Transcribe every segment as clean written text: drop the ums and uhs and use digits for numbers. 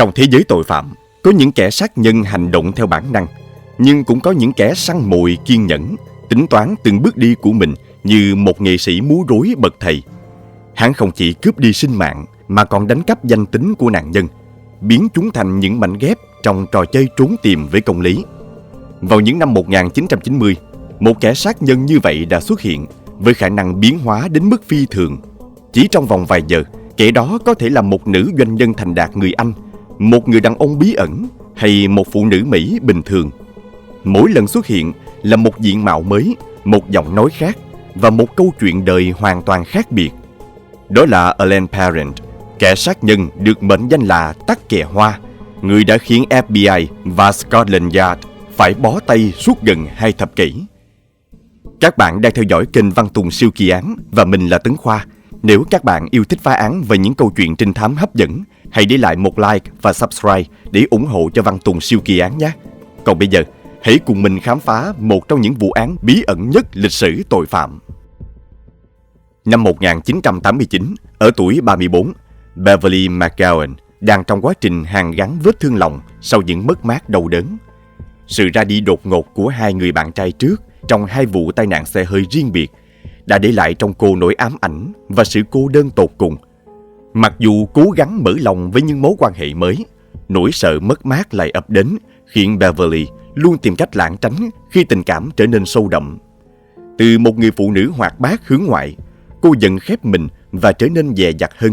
Trong thế giới tội phạm, có những kẻ sát nhân hành động theo bản năng, nhưng cũng có những kẻ săn mồi kiên nhẫn, tính toán từng bước đi của mình như một nghệ sĩ múa rối bậc thầy. Hắn không chỉ cướp đi sinh mạng mà còn đánh cắp danh tính của nạn nhân, biến chúng thành những mảnh ghép trong trò chơi trốn tìm với công lý. Vào những năm 1990, một kẻ sát nhân như vậy đã xuất hiện với khả năng biến hóa đến mức phi thường. Chỉ trong vòng vài giờ, kẻ đó có thể là một nữ doanh nhân thành đạt người Anh, một người đàn ông bí ẩn hay một phụ nữ Mỹ bình thường. Mỗi lần xuất hiện là một diện mạo mới, một giọng nói khác và một câu chuyện đời hoàn toàn khác biệt. Đó là Alan Parent, kẻ sát nhân được mệnh danh là Tắc Kè Hoa, người đã khiến FBI và Scotland Yard phải bó tay suốt gần 2 thập kỷ. Các bạn đang theo dõi kênh Văn Tùng Siêu Kỳ Án và mình là Tấn Khoa. Nếu các bạn yêu thích phá án và những câu chuyện trinh thám hấp dẫn, hãy để lại một like và subscribe để ủng hộ cho Văn Tùng Siêu Kỳ Án nhé. Còn bây giờ, hãy cùng mình khám phá một trong những vụ án bí ẩn nhất lịch sử tội phạm. Năm 1989, ở tuổi 34, Beverly McGowan đang trong quá trình hàn gắn vết thương lòng sau những mất mát đau đớn. Sự ra đi đột ngột của hai người bạn trai trước trong 2 vụ tai nạn xe hơi riêng biệt đã để lại trong cô nỗi ám ảnh và sự cô đơn tột cùng. Mặc dù cố gắng mở lòng với những mối quan hệ mới, nỗi sợ mất mát lại ập đến, khiến Beverly luôn tìm cách lảng tránh khi tình cảm trở nên sâu đậm. Từ một người phụ nữ hoạt bát hướng ngoại, cô dần khép mình và trở nên dè dặt hơn.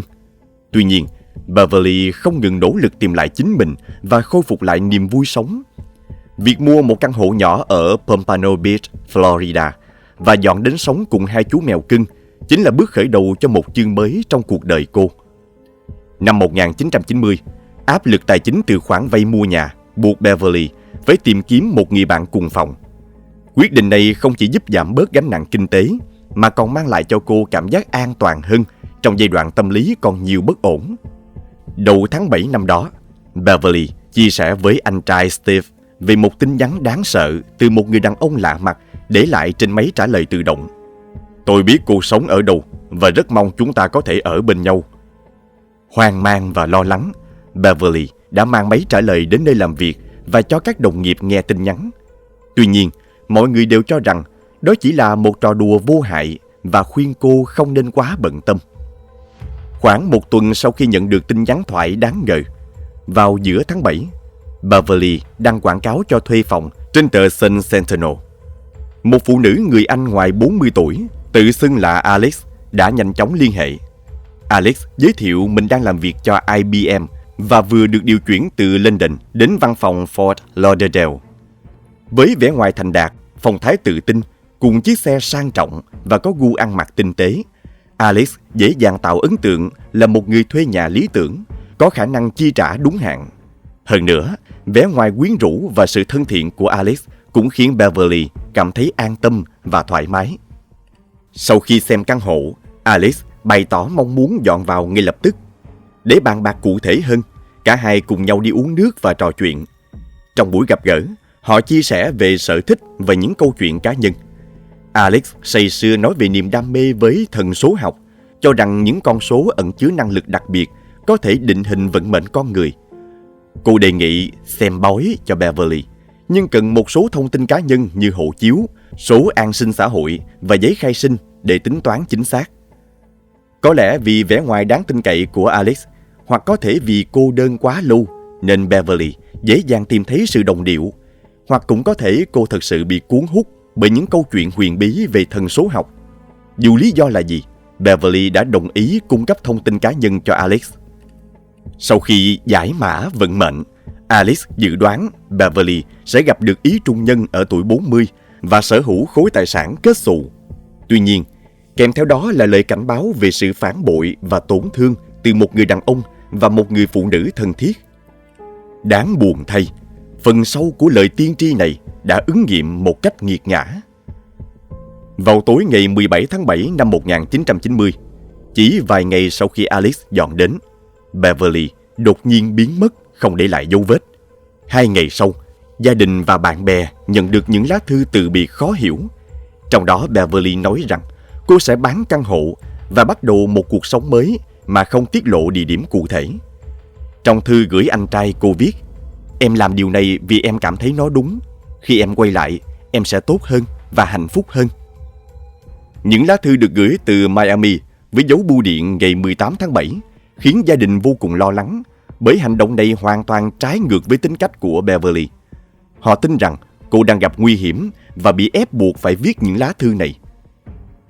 Tuy nhiên, Beverly không ngừng nỗ lực tìm lại chính mình và khôi phục lại niềm vui sống. Việc mua một căn hộ nhỏ ở Pompano Beach, Florida và dọn đến sống cùng 2 chú mèo cưng chính là bước khởi đầu cho một chương mới trong cuộc đời cô. Năm 1990, áp lực tài chính từ khoản vay mua nhà buộc Beverly phải tìm kiếm một người bạn cùng phòng. Quyết định này không chỉ giúp giảm bớt gánh nặng kinh tế mà còn mang lại cho cô cảm giác an toàn hơn trong giai đoạn tâm lý còn nhiều bất ổn. Đầu tháng 7 năm đó, Beverly chia sẻ với anh trai Steve về một tin nhắn đáng sợ từ một người đàn ông lạ mặt để lại trên máy trả lời tự động. Tôi biết cô sống ở đâu và rất mong chúng ta có thể ở bên nhau. Hoang mang và lo lắng, Beverly đã mang máy trả lời đến nơi làm việc và cho các đồng nghiệp nghe tin nhắn. Tuy nhiên, mọi người đều cho rằng đó chỉ là một trò đùa vô hại và khuyên cô không nên quá bận tâm. Khoảng 1 tuần sau khi nhận được tin nhắn thoại đáng ngờ, vào giữa tháng 7, Beverly đăng quảng cáo cho thuê phòng trên tờ Sun Sentinel. Một phụ nữ người Anh ngoài 40 tuổi, tự xưng là Alex, đã nhanh chóng liên hệ. Alex giới thiệu mình đang làm việc cho IBM và vừa được điều chuyển từ London đến văn phòng Fort Lauderdale. Với vẻ ngoài thành đạt, phong thái tự tin, cùng chiếc xe sang trọng và có gu ăn mặc tinh tế, Alex dễ dàng tạo ấn tượng là một người thuê nhà lý tưởng, có khả năng chi trả đúng hạn. Hơn nữa, vẻ ngoài quyến rũ và sự thân thiện của Alex cũng khiến Beverly cảm thấy an tâm và thoải mái. Sau khi xem căn hộ, Alex bày tỏ mong muốn dọn vào ngay lập tức. Để bàn bạc cụ thể hơn, cả hai cùng nhau đi uống nước và trò chuyện. Trong buổi gặp gỡ, họ chia sẻ về sở thích và những câu chuyện cá nhân. Alex say sưa nói về niềm đam mê với thần số học, cho rằng những con số ẩn chứa năng lực đặc biệt có thể định hình vận mệnh con người. Cô đề nghị xem bói cho Beverly, nhưng cần một số thông tin cá nhân như hộ chiếu, số an sinh xã hội và giấy khai sinh để tính toán chính xác. Có lẽ vì vẻ ngoài đáng tin cậy của Alex, hoặc có thể vì cô đơn quá lâu, nên Beverly dễ dàng tìm thấy sự đồng điệu, hoặc cũng có thể cô thật sự bị cuốn hút bởi những câu chuyện huyền bí về thần số học. Dù lý do là gì, Beverly đã đồng ý cung cấp thông tin cá nhân cho Alex. Sau khi giải mã vận mệnh, Alex dự đoán Beverly sẽ gặp được ý trung nhân ở tuổi 40 và sở hữu khối tài sản kết xù. Tuy nhiên, kèm theo đó là lời cảnh báo về sự phản bội và tổn thương từ một người đàn ông và một người phụ nữ thân thiết. Đáng buồn thay, phần sau của lời tiên tri này đã ứng nghiệm một cách nghiệt ngã. Vào tối ngày 17 tháng 7 năm 1990, chỉ vài ngày sau khi Alex dọn đến, Beverly đột nhiên biến mất, không để lại dấu vết. 2 ngày sau, gia đình và bạn bè nhận được những lá thư từ biệt khó hiểu. Trong đó Beverly nói rằng cô sẽ bán căn hộ và bắt đầu một cuộc sống mới mà không tiết lộ địa điểm cụ thể. Trong thư gửi anh trai, cô viết: "Em làm điều này vì em cảm thấy nó đúng. Khi em quay lại, em sẽ tốt hơn và hạnh phúc hơn." Những lá thư được gửi từ Miami với dấu bưu điện ngày 18 tháng 7 khiến gia đình vô cùng lo lắng, bởi hành động này hoàn toàn trái ngược với tính cách của Beverly. Họ tin rằng cô đang gặp nguy hiểm và bị ép buộc phải viết những lá thư này.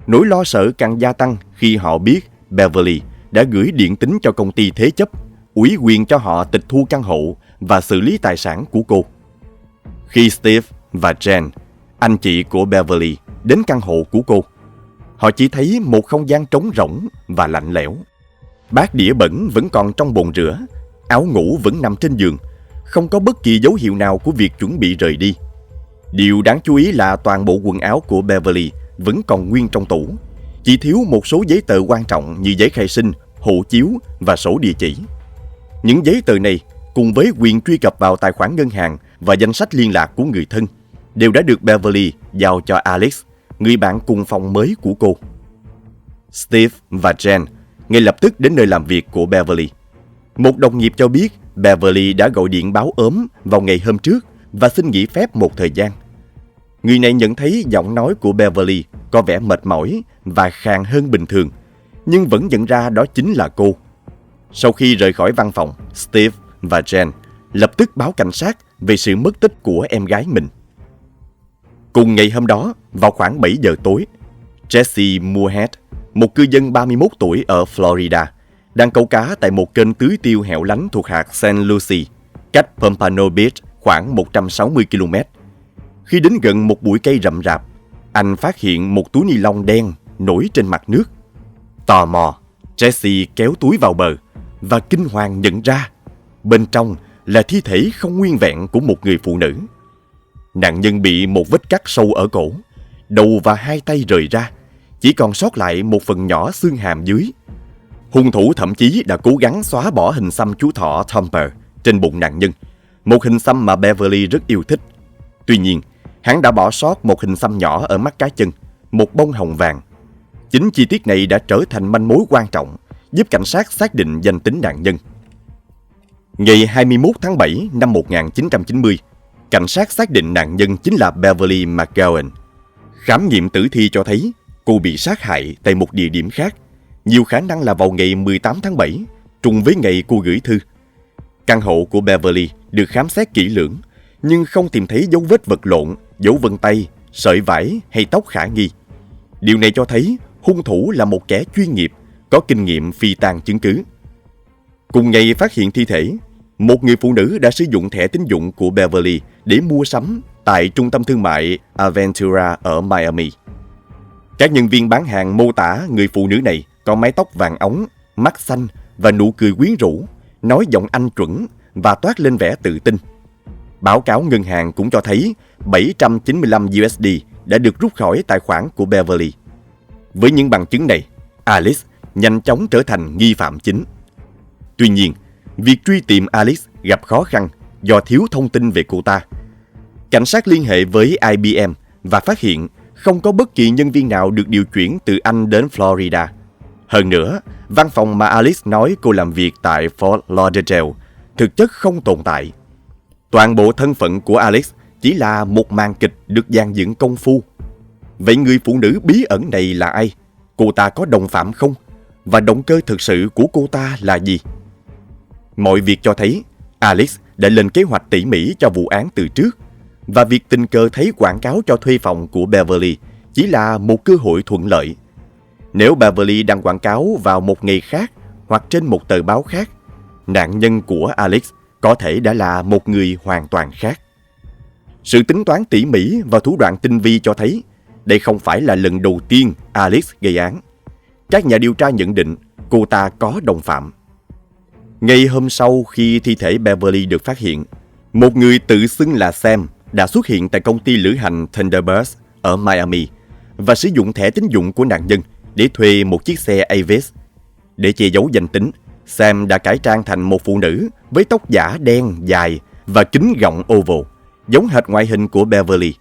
Nỗi lo sợ càng gia tăng khi họ biết Beverly đã gửi điện tín cho công ty thế chấp, ủy quyền cho họ tịch thu căn hộ và xử lý tài sản của cô. Khi Steve và Jen, anh chị của Beverly, đến căn hộ của cô, họ chỉ thấy một không gian trống rỗng và lạnh lẽo. Bát đĩa bẩn vẫn còn trong bồn rửa, áo ngủ vẫn nằm trên giường, không có bất kỳ dấu hiệu nào của việc chuẩn bị rời đi. Điều đáng chú ý là toàn bộ quần áo của Beverly vẫn còn nguyên trong tủ, chỉ thiếu một số giấy tờ quan trọng như giấy khai sinh, hộ chiếu và sổ địa chỉ. Những giấy tờ này, cùng với quyền truy cập vào tài khoản ngân hàng và danh sách liên lạc của người thân, đều đã được Beverly giao cho Alex, người bạn cùng phòng mới của cô. Steve và Jen ngay lập tức đến nơi làm việc của Beverly. Một đồng nghiệp cho biết Beverly đã gọi điện báo ốm vào ngày hôm trước và xin nghỉ phép một thời gian. Người này nhận thấy giọng nói của Beverly có vẻ mệt mỏi và khàn hơn bình thường, nhưng vẫn nhận ra đó chính là cô. Sau khi rời khỏi văn phòng, Steve và Jen lập tức báo cảnh sát về sự mất tích của em gái mình. Cùng ngày hôm đó, vào khoảng 7 giờ tối, Jesse Moorhead, một cư dân 31 tuổi ở Florida, đang câu cá tại một kênh tưới tiêu hẻo lánh thuộc hạt St. Lucie, cách Pompano Beach khoảng 160 km. Khi đến gần một bụi cây rậm rạp, anh phát hiện một túi ni lông đen nổi trên mặt nước. Tò mò, Jesse kéo túi vào bờ và kinh hoàng nhận ra bên trong là thi thể không nguyên vẹn của một người phụ nữ. Nạn nhân bị một vết cắt sâu ở cổ, đầu và hai tay rời ra, chỉ còn sót lại một phần nhỏ xương hàm dưới. Hung thủ thậm chí đã cố gắng xóa bỏ hình xăm chú thỏ Thumper trên bụng nạn nhân, một hình xăm mà Beverly rất yêu thích. Tuy nhiên, hắn đã bỏ sót một hình xăm nhỏ ở mắt cá chân, một bông hồng vàng. Chính chi tiết này đã trở thành manh mối quan trọng, giúp cảnh sát xác định danh tính nạn nhân. Ngày 21 tháng 7 năm 1990, cảnh sát xác định nạn nhân chính là Beverly McGowan. Khám nghiệm tử thi cho thấy cô bị sát hại tại một địa điểm khác, nhiều khả năng là vào ngày 18 tháng 7, trùng với ngày cô gửi thư. Căn hộ của Beverly được khám xét kỹ lưỡng, nhưng không tìm thấy dấu vết vật lộn, dấu vân tay, sợi vải hay tóc khả nghi. Điều này cho thấy hung thủ là một kẻ chuyên nghiệp, có kinh nghiệm phi tang chứng cứ. Cùng ngày phát hiện thi thể, một người phụ nữ đã sử dụng thẻ tín dụng của Beverly để mua sắm tại trung tâm thương mại Aventura ở Miami. Các nhân viên bán hàng mô tả người phụ nữ này có mái tóc vàng óng, mắt xanh và nụ cười quyến rũ, nói giọng Anh chuẩn và toát lên vẻ tự tin. Báo cáo ngân hàng cũng cho thấy 795 USD đã được rút khỏi tài khoản của Beverly. Với những bằng chứng này, Alice nhanh chóng trở thành nghi phạm chính. Tuy nhiên, việc truy tìm Alice gặp khó khăn do thiếu thông tin về cô ta. Cảnh sát liên hệ với IBM và phát hiện không có bất kỳ nhân viên nào được điều chuyển từ Anh đến Florida. Hơn nữa, văn phòng mà Alice nói cô làm việc tại Fort Lauderdale thực chất không tồn tại. Toàn bộ thân phận của Alice chỉ là một màn kịch được dàn dựng công phu. Vậy người phụ nữ bí ẩn này là ai? Cô ta có đồng phạm không? Và động cơ thực sự của cô ta là gì? Mọi việc cho thấy Alice đã lên kế hoạch tỉ mỉ cho vụ án từ trước, và việc tình cờ thấy quảng cáo cho thuê phòng của Beverly chỉ là một cơ hội thuận lợi. Nếu Beverly đăng quảng cáo vào một ngày khác hoặc trên một tờ báo khác, nạn nhân của Alex có thể đã là một người hoàn toàn khác. Sự tính toán tỉ mỉ và thủ đoạn tinh vi cho thấy đây không phải là lần đầu tiên Alex gây án. Các nhà điều tra nhận định cô ta có đồng phạm. Ngày hôm sau khi thi thể Beverly được phát hiện, một người tự xưng là Sam đã xuất hiện tại công ty lữ hành Thunderbird ở Miami và sử dụng thẻ tín dụng của nạn nhân để thuê một chiếc xe Avis. Để che giấu danh tính, Sam đã cải trang thành một phụ nữ với tóc giả đen dài và kính gọng oval, giống hệt ngoại hình của Beverly.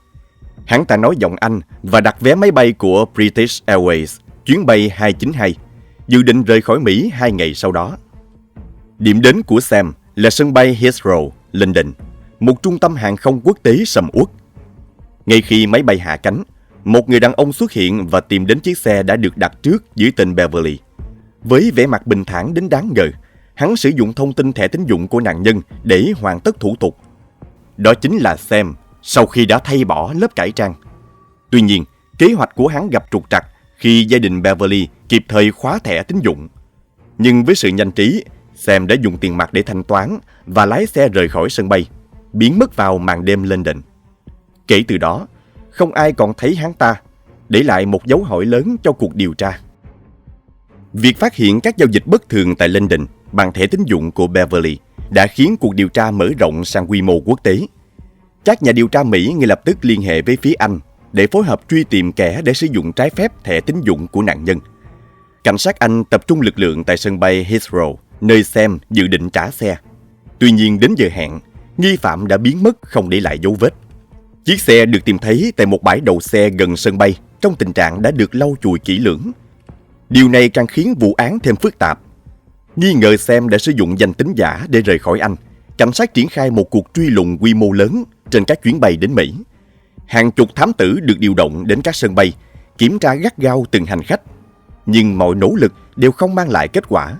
Hắn ta nói giọng Anh và đặt vé máy bay của British Airways, chuyến bay 292, dự định rời khỏi Mỹ 2 ngày sau đó. Điểm đến của Sam là sân bay Heathrow, London, một trung tâm hàng không quốc tế sầm uất. Ngay khi máy bay hạ cánh, một người đàn ông xuất hiện và tìm đến chiếc xe đã được đặt trước dưới tên Beverly. Với vẻ mặt bình thản đến đáng ngờ, hắn sử dụng thông tin thẻ tín dụng của nạn nhân để hoàn tất thủ tục. Đó chính là Sam, sau khi đã thay bỏ lớp cải trang. Tuy nhiên, kế hoạch của hắn gặp trục trặc khi gia đình Beverly kịp thời khóa thẻ tín dụng. Nhưng với sự nhanh trí, Sam đã dùng tiền mặt để thanh toán và lái xe rời khỏi sân bay, biến mất vào màn đêm London. Kể từ đó, không ai còn thấy hắn ta, để lại một dấu hỏi lớn cho cuộc điều tra. Việc phát hiện các giao dịch bất thường tại London bằng thẻ tín dụng của Beverly đã khiến cuộc điều tra mở rộng sang quy mô quốc tế. Các nhà điều tra Mỹ ngay lập tức liên hệ với phía Anh để phối hợp truy tìm kẻ để sử dụng trái phép thẻ tín dụng của nạn nhân. Cảnh sát Anh tập trung lực lượng tại sân bay Heathrow, nơi Sam dự định trả xe. Tuy nhiên đến giờ hẹn, nghi phạm đã biến mất không để lại dấu vết. Chiếc xe được tìm thấy tại một bãi đậu xe gần sân bay trong tình trạng đã được lau chùi kỹ lưỡng. Điều này càng khiến vụ án thêm phức tạp. Nghi ngờ Sam đã sử dụng danh tính giả để rời khỏi Anh. Cảnh sát triển khai một cuộc truy lùng quy mô lớn trên các chuyến bay đến Mỹ. Hàng chục thám tử được điều động đến các sân bay, kiểm tra gắt gao từng hành khách. Nhưng mọi nỗ lực đều không mang lại kết quả.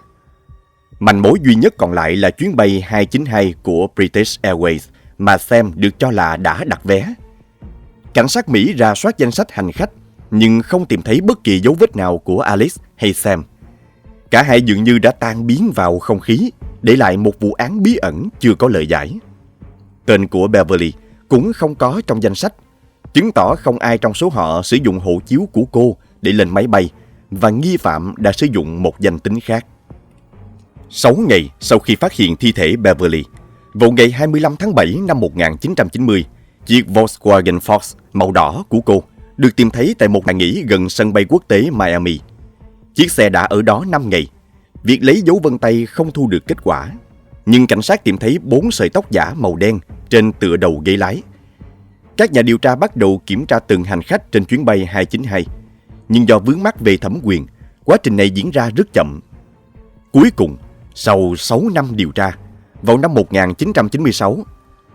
Manh mối duy nhất còn lại là chuyến bay 292 của British Airways mà Sam được cho là đã đặt vé. Cảnh sát Mỹ rà soát danh sách hành khách, nhưng không tìm thấy bất kỳ dấu vết nào của Alice hay Sam. Cả hai dường như đã tan biến vào không khí, để lại một vụ án bí ẩn chưa có lời giải. Tên của Beverly cũng không có trong danh sách, chứng tỏ không ai trong số họ sử dụng hộ chiếu của cô để lên máy bay, và nghi phạm đã sử dụng một danh tính khác. 6 ngày sau khi phát hiện thi thể Beverly, vào ngày 25 tháng 7 năm 1990, chiếc Volkswagen Fox màu đỏ của cô được tìm thấy tại một nhà nghỉ gần sân bay quốc tế Miami. Chiếc xe đã ở đó 5 ngày. Việc lấy dấu vân tay không thu được kết quả, nhưng cảnh sát tìm thấy 4 sợi tóc giả màu đen trên tựa đầu ghế lái. Các nhà điều tra bắt đầu kiểm tra từng hành khách trên chuyến bay 292, nhưng do vướng mắc về thẩm quyền, quá trình này diễn ra rất chậm. Cuối cùng, sau 6 năm điều tra, vào năm 1996,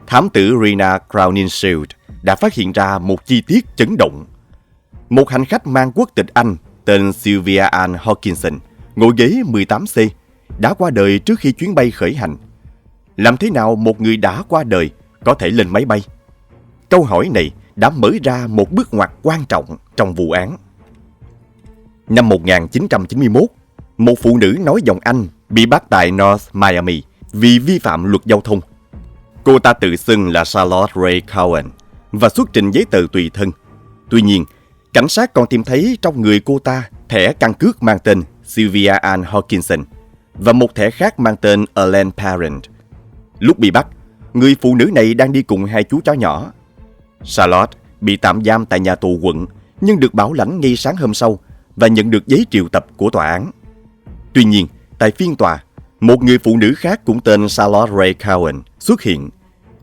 thám tử Rena Crowninshield đã phát hiện ra một chi tiết chấn động. Một hành khách mang quốc tịch Anh tên Sylvia Ann Hawkinson, ngồi ghế 18C, đã qua đời trước khi chuyến bay khởi hành. Làm thế nào một người đã qua đời có thể lên máy bay? Câu hỏi này đã mở ra một bước ngoặt quan trọng trong vụ án. Năm 1991, một phụ nữ nói giọng Anh bị bắt tại North Miami vì vi phạm luật giao thông. Cô ta tự xưng là Charlotte Ray Cowan và xuất trình giấy tờ tùy thân. Tuy nhiên, cảnh sát còn tìm thấy trong người cô ta thẻ căn cước mang tên Sylvia Ann Hawkinson và một thẻ khác mang tên Elaine Parent. Lúc bị bắt, người phụ nữ này đang đi cùng hai chú chó nhỏ. Charlotte bị tạm giam tại nhà tù quận nhưng được bảo lãnh ngay sáng hôm sau và nhận được giấy triệu tập của tòa án. Tuy nhiên, tại phiên tòa, một người phụ nữ khác cũng tên Charlotte Ray Cowan xuất hiện.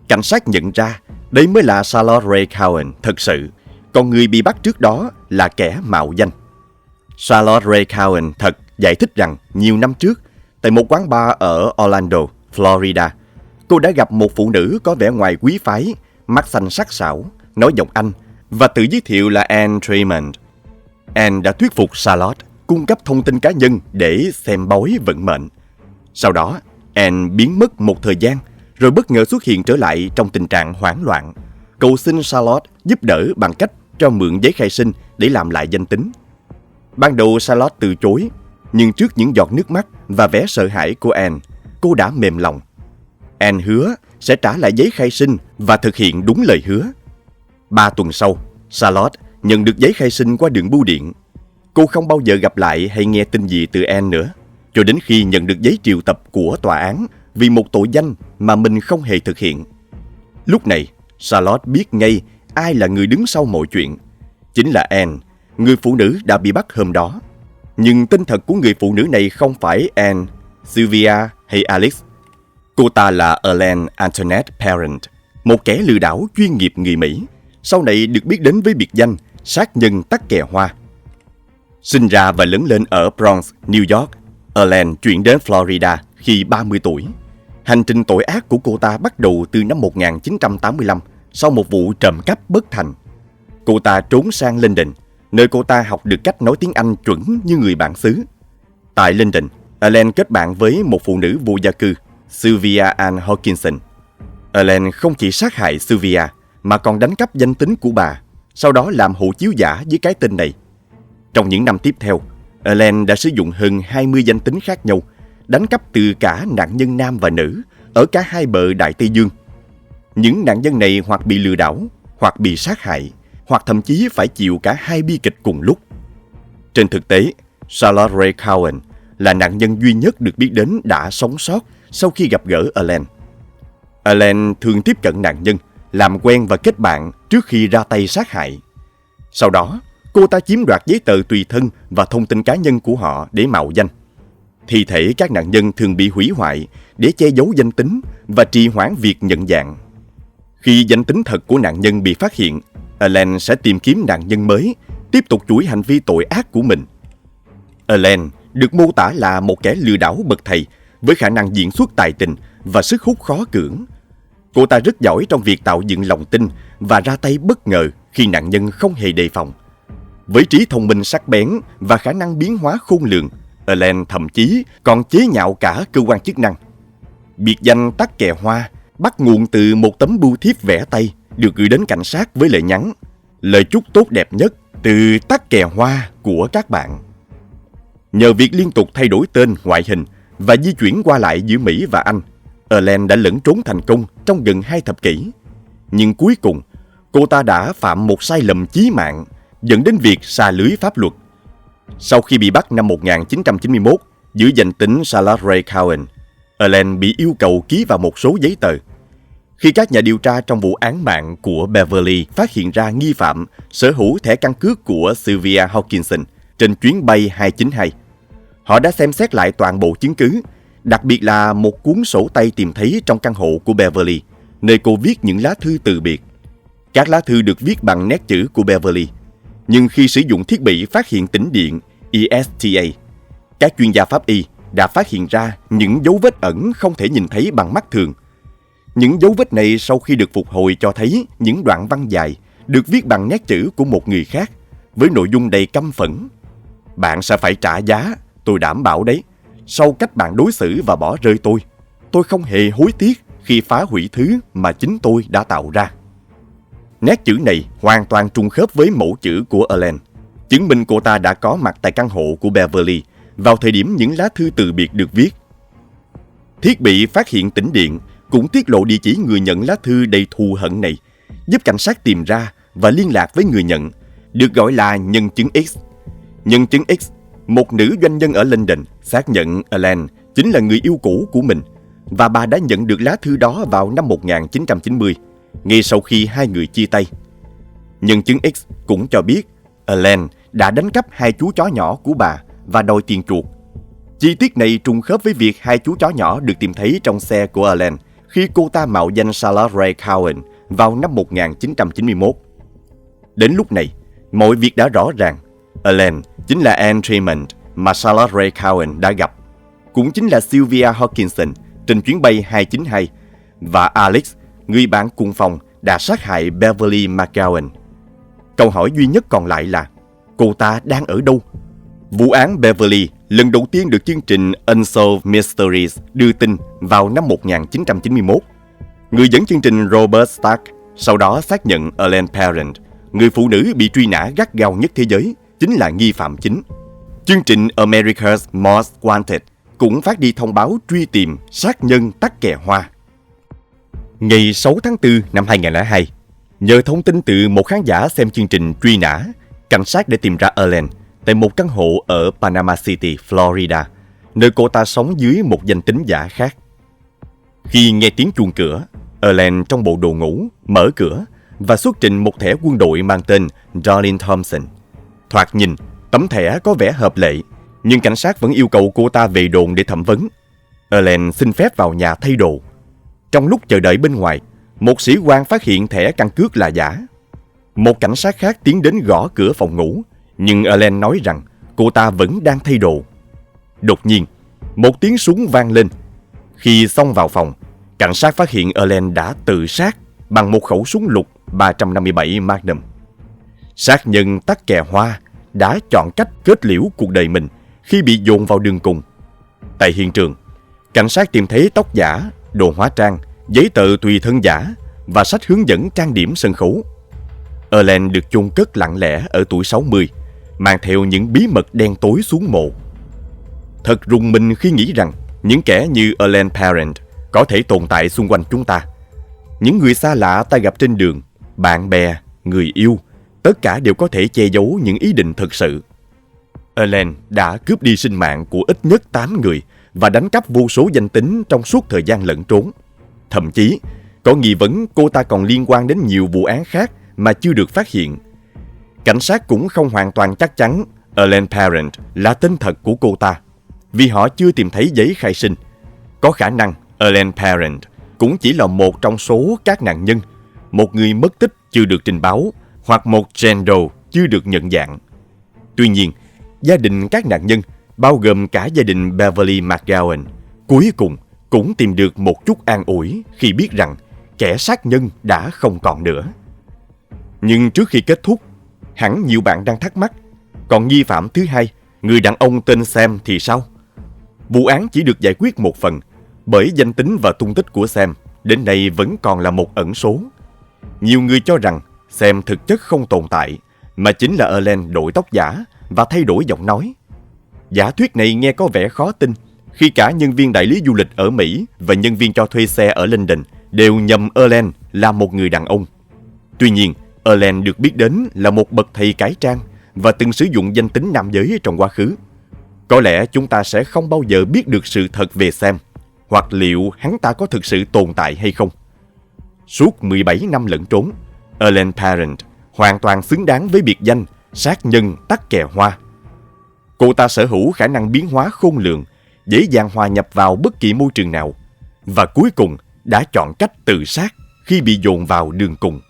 Cảnh sát nhận ra đây mới là Charlotte Ray Cowan thật sự, còn người bị bắt trước đó là kẻ mạo danh. Charlotte Ray Cowan thật giải thích rằng nhiều năm trước, tại một quán bar ở Orlando, Florida, cô đã gặp một phụ nữ có vẻ ngoài quý phái, mắt xanh sắc sảo, nói giọng Anh và tự giới thiệu là Anne Tremond. Anne đã thuyết phục Charlotte cung cấp thông tin cá nhân để xem bói vận mệnh. Sau đó, Anne biến mất một thời gian, rồi bất ngờ xuất hiện trở lại trong tình trạng hoảng loạn, cầu xin Charlotte giúp đỡ bằng cách cho mượn giấy khai sinh để làm lại danh tính. Ban đầu Charlotte từ chối, nhưng trước những giọt nước mắt và vẻ sợ hãi của Anne, cô đã mềm lòng. Anne hứa sẽ trả lại giấy khai sinh và thực hiện đúng lời hứa. 3 tuần sau, Charlotte nhận được giấy khai sinh qua đường bưu điện. Cô không bao giờ gặp lại hay nghe tin gì từ Anne nữa, cho đến khi nhận được giấy triệu tập của tòa án vì một tội danh mà mình không hề thực hiện. Lúc này, Charlotte biết ngay ai là người đứng sau mọi chuyện. Chính là Anne, người phụ nữ đã bị bắt hôm đó. Nhưng tên thật của người phụ nữ này không phải Anne, Sylvia hay Alice. Cô ta là Elaine Antoinette Parent, một kẻ lừa đảo chuyên nghiệp người Mỹ, sau này được biết đến với biệt danh sát nhân tắc kè hoa. Sinh ra và lớn lên ở Bronx, New York, Elaine chuyển đến Florida khi 30 tuổi. Hành trình tội ác của cô ta bắt đầu từ năm 1985 sau một vụ trộm cắp bất thành. Cô ta trốn sang London, nơi cô ta học được cách nói tiếng Anh chuẩn như người bản xứ. Tại London, Ellen kết bạn với một phụ nữ vô gia cư, Sylvia Ann Hawkinson. Ellen không chỉ sát hại Sylvia mà còn đánh cắp danh tính của bà, sau đó làm hộ chiếu giả với cái tên này. Trong những năm tiếp theo, Ellen đã sử dụng hơn 20 danh tính khác nhau, đánh cắp từ cả nạn nhân nam và nữ ở cả hai bờ Đại Tây Dương. Những nạn nhân này hoặc bị lừa đảo, hoặc bị sát hại, hoặc thậm chí phải chịu cả hai bi kịch cùng lúc. Trên thực tế, Charlotte Ray Cowan là nạn nhân duy nhất được biết đến đã sống sót sau khi gặp gỡ Ellen. Ellen thường tiếp cận nạn nhân, làm quen và kết bạn trước khi ra tay sát hại. Sau đó, cô ta chiếm đoạt giấy tờ tùy thân và thông tin cá nhân của họ để mạo danh. Thi thể các nạn nhân thường bị hủy hoại để che giấu danh tính và trì hoãn việc nhận dạng. Khi danh tính thật của nạn nhân bị phát hiện, Ellen sẽ tìm kiếm nạn nhân mới, tiếp tục chuỗi hành vi tội ác của mình. Ellen được mô tả là một kẻ lừa đảo bậc thầy với khả năng diễn xuất tài tình và sức hút khó cưỡng. Cô ta rất giỏi trong việc tạo dựng lòng tin và ra tay bất ngờ khi nạn nhân không hề đề phòng. Với trí thông minh sắc bén và khả năng biến hóa khôn lường, Ellen thậm chí còn chế nhạo cả cơ quan chức năng. Biệt danh Tắc Kè Hoa bắt nguồn từ một tấm bưu thiếp vẽ tay được gửi đến cảnh sát với lời nhắn: lời chúc tốt đẹp nhất từ Tắc Kè Hoa của các bạn. Nhờ việc liên tục thay đổi tên, ngoại hình và di chuyển qua lại giữa Mỹ và Anh, Ellen đã lẫn trốn thành công trong gần 2 thập kỷ. Nhưng cuối cùng, cô ta đã phạm một sai lầm chí mạng, dẫn đến việc sa lưới pháp luật. Sau khi bị bắt năm 1991 dưới danh tính Charlotte Ray Cowan, Ellen bị yêu cầu ký vào một số giấy tờ. Khi các nhà điều tra trong vụ án mạng của Beverly phát hiện ra nghi phạm sở hữu thẻ căn cước của Sylvia Hawkinson trên chuyến bay 292, họ đã xem xét lại toàn bộ chứng cứ, đặc biệt là một cuốn sổ tay tìm thấy trong căn hộ của Beverly, nơi cô viết những lá thư từ biệt. Các lá thư được viết bằng nét chữ của Beverly, nhưng khi sử dụng thiết bị phát hiện tĩnh điện ESTA, các chuyên gia pháp y đã phát hiện ra những dấu vết ẩn không thể nhìn thấy bằng mắt thường. Những dấu vết này sau khi được phục hồi cho thấy những đoạn văn dài được viết bằng nét chữ của một người khác với nội dung đầy căm phẫn. Bạn sẽ phải trả giá, tôi đảm bảo đấy. Sau cách bạn đối xử và bỏ rơi tôi không hề hối tiếc khi phá hủy thứ mà chính tôi đã tạo ra. Nét chữ này hoàn toàn trùng khớp với mẫu chữ của Ellen, chứng minh cô ta đã có mặt tại căn hộ của Beverly vào thời điểm những lá thư từ biệt được viết. Thiết bị phát hiện tĩnh điện cũng tiết lộ địa chỉ người nhận lá thư đầy thù hận này, giúp cảnh sát tìm ra và liên lạc với người nhận, được gọi là nhân chứng X. Nhân chứng X, một nữ doanh nhân ở London, xác nhận Ellen chính là người yêu cũ của mình và bà đã nhận được lá thư đó vào năm 1990, ngay sau khi hai người chia tay. Nhân chứng X cũng cho biết Ellen đã đánh cắp 2 chú chó nhỏ của bà và đòi tiền chuộc. Chi tiết này trùng khớp với việc 2 chú chó nhỏ được tìm thấy trong xe của Ellen khi cô ta mạo danh Charlotte Ray Cowan vào năm 1991. Đến lúc này, mọi việc đã rõ ràng. Ellen chính là Anne Tremont mà Charlotte Ray Cowan đã gặp, cũng chính là Sylvia Hawkinson trên chuyến bay 292, và Alex, người bạn cùng phòng, đã sát hại Beverly McGowan. Câu hỏi duy nhất còn lại là cô ta đang ở đâu? Vụ án Beverly lần đầu tiên được chương trình Unsolved Mysteries đưa tin vào năm 1991. Người dẫn chương trình Robert Stark sau đó xác nhận Ellen Parent, người phụ nữ bị truy nã gắt gao nhất thế giới, chính là nghi phạm chính. Chương trình America's Most Wanted cũng phát đi thông báo truy tìm sát nhân Tắc Kè Hoa. Ngày 6 tháng 4 năm 2002, nhờ thông tin từ một khán giả xem chương trình truy nã, cảnh sát đã tìm ra Ellen tại một căn hộ ở Panama City, Florida, nơi cô ta sống dưới một danh tính giả khác. Khi nghe tiếng chuông cửa, Ellen trong bộ đồ ngủ mở cửa và xuất trình một thẻ quân đội mang tên Darlene Thompson. Thoạt nhìn, tấm thẻ có vẻ hợp lệ, nhưng cảnh sát vẫn yêu cầu cô ta về đồn để thẩm vấn. Ellen xin phép vào nhà thay đồ. Trong lúc chờ đợi bên ngoài, một sĩ quan phát hiện thẻ căn cước là giả. Một cảnh sát khác tiến đến gõ cửa phòng ngủ, nhưng Ellen nói rằng cô ta vẫn đang thay đồ. Đột nhiên, một tiếng súng vang lên. Khi xông vào phòng, cảnh sát phát hiện Ellen đã tự sát bằng một khẩu súng lục 357 Magnum. Sát nhân tắc kè hoa đã chọn cách kết liễu cuộc đời mình khi bị dồn vào đường cùng. Tại hiện trường, cảnh sát tìm thấy tóc giả, đồ hóa trang, giấy tờ tùy thân giả và sách hướng dẫn trang điểm sân khấu. Ellen được chôn cất lặng lẽ ở tuổi 60, mang theo những bí mật đen tối xuống mộ. Thật rùng mình khi nghĩ rằng những kẻ như Ellen Parent có thể tồn tại xung quanh chúng ta. Những người xa lạ ta gặp trên đường, bạn bè, người yêu, tất cả đều có thể che giấu những ý định thực sự. Ellen đã cướp đi sinh mạng của ít nhất 8 người và đánh cắp vô số danh tính trong suốt thời gian lẫn trốn. Thậm chí, có nghi vấn cô ta còn liên quan đến nhiều vụ án khác mà chưa được phát hiện. Cảnh sát cũng không hoàn toàn chắc chắn Ellen Parent là tên thật của cô ta, vì họ chưa tìm thấy giấy khai sinh. Có khả năng Ellen Parent cũng chỉ là một trong số các nạn nhân, một người mất tích chưa được trình báo hoặc một Jane Doe chưa được nhận dạng. Tuy nhiên, gia đình các nạn nhân, bao gồm cả gia đình Beverly McGowan, cuối cùng cũng tìm được một chút an ủi khi biết rằng kẻ sát nhân đã không còn nữa. Nhưng trước khi kết thúc, hẳn nhiều bạn đang thắc mắc, còn nghi phạm thứ hai, người đàn ông tên Sam thì sao? Vụ án chỉ được giải quyết một phần, bởi danh tính và tung tích của Sam đến nay vẫn còn là một ẩn số. Nhiều người cho rằng Sam thực chất không tồn tại, mà chính là Ellen đổi tóc giả và thay đổi giọng nói. Giả thuyết này nghe có vẻ khó tin, khi cả nhân viên đại lý du lịch ở Mỹ và nhân viên cho thuê xe ở London đều nhầm Ellen là một người đàn ông. Tuy nhiên, Ellen được biết đến là một bậc thầy cải trang và từng sử dụng danh tính nam giới trong quá khứ. Có lẽ chúng ta sẽ không bao giờ biết được sự thật về Sam, hoặc liệu hắn ta có thực sự tồn tại hay không. Suốt 17 năm lẫn trốn, Ellen Parent hoàn toàn xứng đáng với biệt danh sát nhân tắc kè hoa. Cô ta sở hữu khả năng biến hóa khôn lường, dễ dàng hòa nhập vào bất kỳ môi trường nào, và cuối cùng đã chọn cách tự sát khi bị dồn vào đường cùng.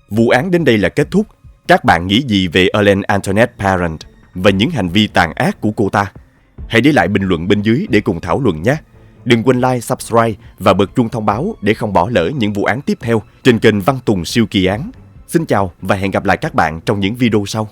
Vụ án đến đây là kết thúc. Các bạn nghĩ gì về Ellen Antoinette Parent và những hành vi tàn ác của cô ta? Hãy để lại bình luận bên dưới để cùng thảo luận nhé. Đừng quên like, subscribe và bật chuông thông báo để không bỏ lỡ những vụ án tiếp theo trên kênh Văn Tùng Siêu Kỳ Án. Xin chào và hẹn gặp lại các bạn trong những video sau.